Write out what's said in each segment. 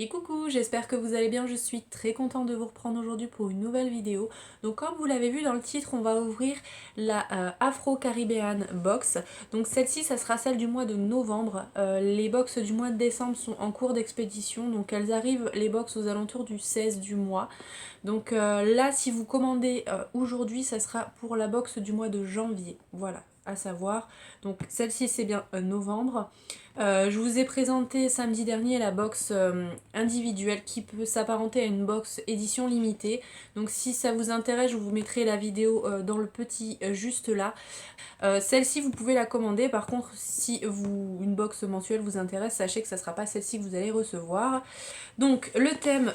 Et coucou, j'espère que vous allez bien, je suis très contente de vous reprendre aujourd'hui pour une nouvelle vidéo. Donc comme vous l'avez vu dans le titre, on va ouvrir la Afro-Caribbean Box. Donc celle-ci, ça sera celle du mois de novembre. Les box du mois de décembre sont en cours d'expédition, donc elles arrivent, les box, aux alentours du 16 du mois. Donc là, si vous commandez aujourd'hui, ça sera pour la box du mois de janvier. Voilà, à savoir. Donc celle-ci, c'est bien novembre. Je vous ai présenté samedi dernier la box individuelle qui peut s'apparenter à une box édition limitée. Donc si ça vous intéresse, je vous mettrai la vidéo dans le petit juste là. Celle-ci vous pouvez la commander, par contre si une box mensuelle vous intéresse, sachez que ça ne sera pas celle-ci que vous allez recevoir. Donc le thème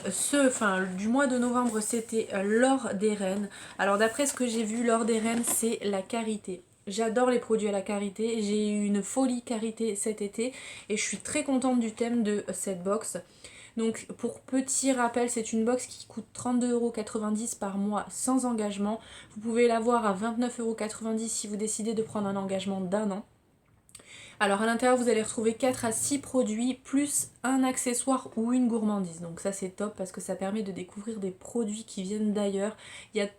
du mois de novembre, c'était l'or des reines. Alors d'après ce que j'ai vu, l'or des reines, c'est la karité. J'adore les produits à la karité, j'ai eu une folie karité cet été et je suis très contente du thème de cette box. Donc pour petit rappel, c'est une box qui coûte 32,90 € par mois sans engagement. Vous pouvez l'avoir à 29,90 € si vous décidez de prendre un engagement d'un an. Alors à l'intérieur vous allez retrouver 4 à 6 produits plus un accessoire ou une gourmandise. Donc ça c'est top parce que ça permet de découvrir des produits qui viennent d'ailleurs.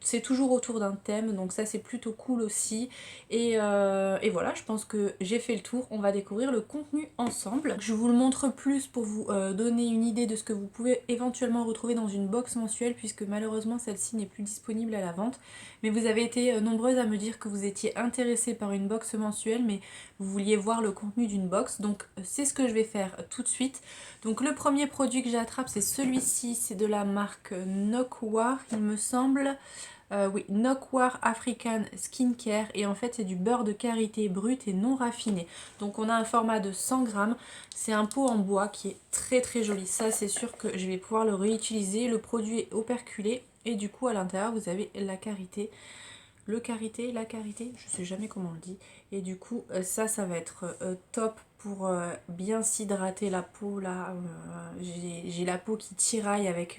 C'est toujours autour d'un thème, donc ça c'est plutôt cool aussi. Et voilà, je pense que j'ai fait le tour. On va découvrir le contenu ensemble. Je vous le montre plus pour vous donner une idée de ce que vous pouvez éventuellement retrouver dans une box mensuelle, puisque malheureusement celle-ci n'est plus disponible à la vente. Mais vous avez été nombreuses à me dire que vous étiez intéressées par une box mensuelle, mais vous vouliez voir le contenu d'une box, donc c'est ce que je vais faire tout de suite. Donc le premier produit que j'attrape, c'est celui-ci, c'est de la marque Nokwar, il me semble. Oui, Nokwar African Skincare, et en fait c'est du beurre de karité brut et non raffiné. Donc on a un format de 100 grammes, c'est un pot en bois qui est très très joli. Ça c'est sûr que je vais pouvoir le réutiliser. Le produit est operculé et du coup à l'intérieur vous avez la karité. La karité, je sais jamais comment on le dit. Et du coup, ça va être top pour bien s'hydrater la peau. Là, j'ai la peau qui tiraille avec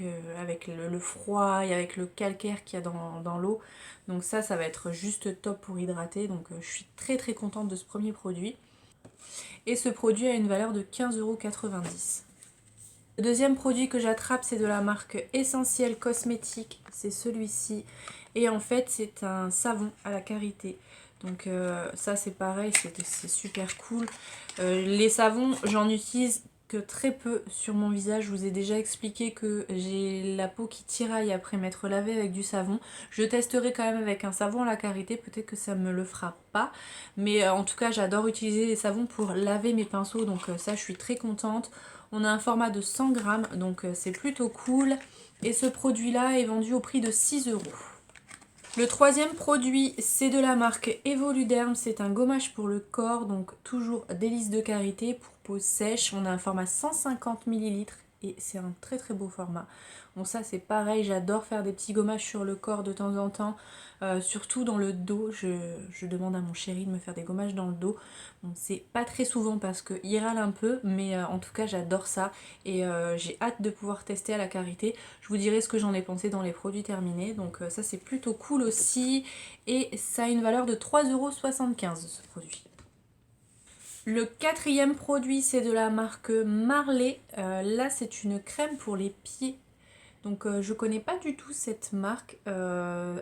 le froid et avec le calcaire qu'il y a dans l'eau. Donc ça va être juste top pour hydrater. Donc je suis très très contente de ce premier produit. Et ce produit a une valeur de 15,90 €. Le deuxième produit que j'attrape, c'est de la marque Essentiel Cosmétique, c'est celui-ci. Et en fait, c'est un savon à la karité. Donc ça c'est pareil, c'est super cool. Les savons, j'en utilise que très peu sur mon visage. Je vous ai déjà expliqué que j'ai la peau qui tiraille après m'être lavée avec du savon. Je testerai quand même avec un savon à la karité, peut-être que ça me le fera pas. Mais en tout cas, j'adore utiliser les savons pour laver mes pinceaux, donc ça je suis très contente. On a un format de 100 grammes, donc c'est plutôt cool. Et ce produit-là est vendu au prix de 6 €. Le troisième produit, c'est de la marque Evoluderm. C'est un gommage pour le corps, donc toujours délice de karité pour peau sèche. On a un format 150 ml et c'est un très très beau format. Bon, ça c'est pareil, j'adore faire des petits gommages sur le corps de temps en temps, surtout dans le dos. Je demande à mon chéri de me faire des gommages dans le dos. Bon, c'est pas très souvent parce qu'il râle un peu, mais en tout cas j'adore ça et j'ai hâte de pouvoir tester à la karité. Je vous dirai ce que j'en ai pensé dans les produits terminés, donc ça c'est plutôt cool aussi. Et ça a une valeur de 3,75 € ce produit. Le quatrième produit, c'est de la marque Marley. Là c'est une crème pour les pieds. Donc je connais pas du tout cette marque.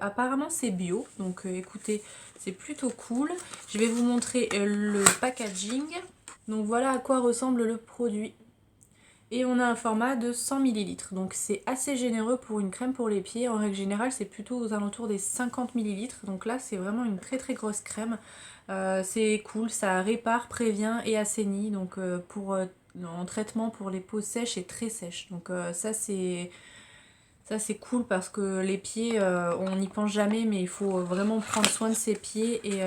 Apparemment c'est bio, donc écoutez, c'est plutôt cool. Je vais vous montrer le packaging. Donc voilà à quoi ressemble le produit. Et on a un format de 100 ml, donc c'est assez généreux pour une crème pour les pieds. En règle générale, c'est plutôt aux alentours des 50 ml, donc là c'est vraiment une très très grosse crème. C'est cool, ça répare, prévient et assainit, donc en traitement pour les peaux sèches et très sèches. Donc ça c'est cool parce que les pieds, on n'y pense jamais, mais il faut vraiment prendre soin de ses pieds et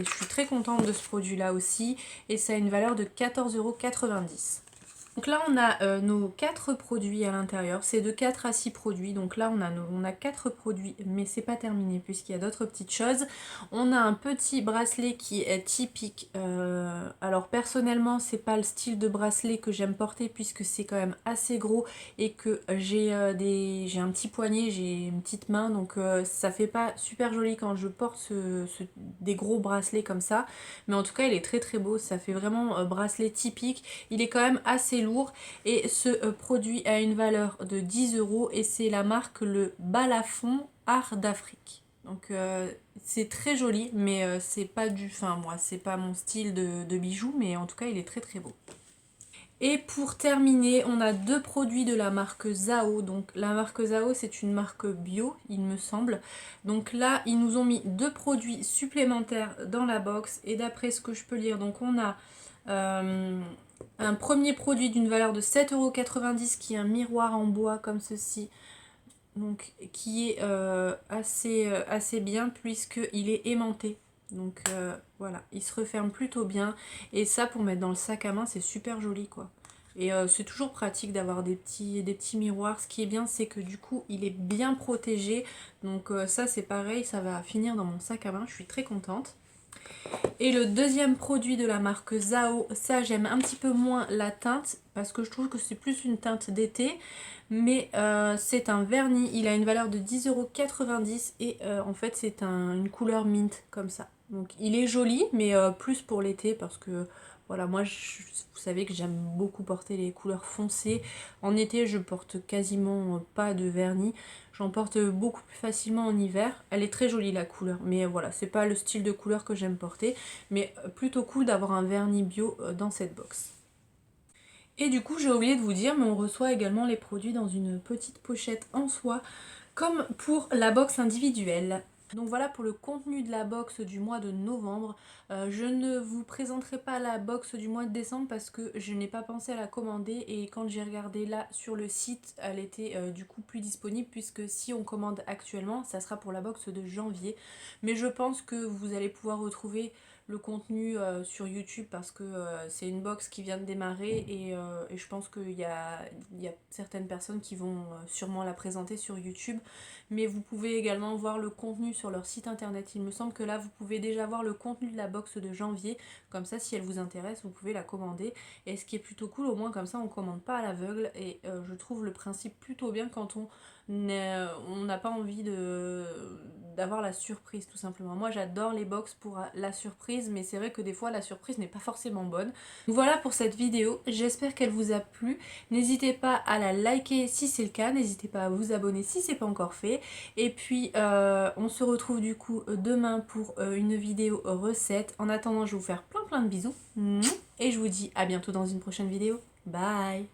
je suis très contente de ce produit là aussi. Et ça a une valeur de 14,90 €. Donc là on a nos 4 produits à l'intérieur, c'est de 4 à 6 produits, donc là on a 4 produits, mais c'est pas terminé puisqu'il y a d'autres petites choses. On a un petit bracelet qui est typique, alors personnellement c'est pas le style de bracelet que j'aime porter puisque c'est quand même assez gros et que j'ai un petit poignet, j'ai une petite main, donc ça fait pas super joli quand je porte des gros bracelets comme ça, mais en tout cas il est très très beau, ça fait vraiment bracelet typique. Il est quand même assez lourd. lourd et ce produit a une valeur de 10 € et c'est la marque le Balafon Art d'Afrique. Donc c'est très joli, mais c'est pas du... Enfin moi, c'est pas mon style de bijoux, mais en tout cas il est très très beau. Et pour terminer, on a deux produits de la marque Zao. Donc la marque Zao, c'est une marque bio, il me semble. Donc là, ils nous ont mis deux produits supplémentaires dans la box. Et d'après ce que je peux lire, donc on a un premier produit d'une valeur de 7,90 € qui est un miroir en bois comme ceci. Donc qui est assez bien puisqu'il est aimanté. Donc voilà, il se referme plutôt bien. Et ça, pour mettre dans le sac à main, c'est super joli quoi. Et c'est toujours pratique d'avoir des petits miroirs. Ce qui est bien, c'est que du coup, il est bien protégé. Donc ça, c'est pareil, ça va finir dans mon sac à main. Je suis très contente. Et le deuxième produit de la marque Zao, ça j'aime un petit peu moins la teinte parce que je trouve que c'est plus une teinte d'été. Mais c'est un vernis, il a une valeur de 10,90 € et en fait c'est une couleur mint comme ça. Donc il est joli mais plus pour l'été parce que voilà, moi vous savez que j'aime beaucoup porter les couleurs foncées. En été je porte quasiment pas de vernis, j'en porte beaucoup plus facilement en hiver. Elle est très jolie la couleur mais voilà, c'est pas le style de couleur que j'aime porter. Mais plutôt cool d'avoir un vernis bio dans cette box. Et du coup j'ai oublié de vous dire, mais on reçoit également les produits dans une petite pochette en soie, comme pour la box individuelle. Donc voilà pour le contenu de la box du mois de novembre. Je ne vous présenterai pas la box du mois de décembre parce que je n'ai pas pensé à la commander et quand j'ai regardé là sur le site, elle était du coup plus disponible puisque si on commande actuellement, ça sera pour la box de janvier. Mais je pense que vous allez pouvoir retrouver le contenu sur YouTube parce que c'est une box qui vient de démarrer et je pense qu'il y a certaines personnes qui vont sûrement la présenter sur YouTube. Mais vous pouvez également voir le contenu sur leur site internet. Il me semble que là vous pouvez déjà voir le contenu de la box de janvier, comme ça si elle vous intéresse vous pouvez la commander. Et ce qui est plutôt cool, au moins comme ça on commande pas à l'aveugle et je trouve le principe plutôt bien quand on n'a pas envie d'avoir la surprise tout simplement. Moi j'adore les box pour la surprise, mais c'est vrai que des fois la surprise n'est pas forcément bonne. Voilà pour cette vidéo, j'espère qu'elle vous a plu. N'hésitez pas à la liker si c'est le cas, n'hésitez pas à vous abonner si c'est pas encore fait. Et puis on se retrouve du coup demain pour une vidéo recette. En attendant, je vais vous faire plein de bisous. Et je vous dis à bientôt dans une prochaine vidéo. Bye!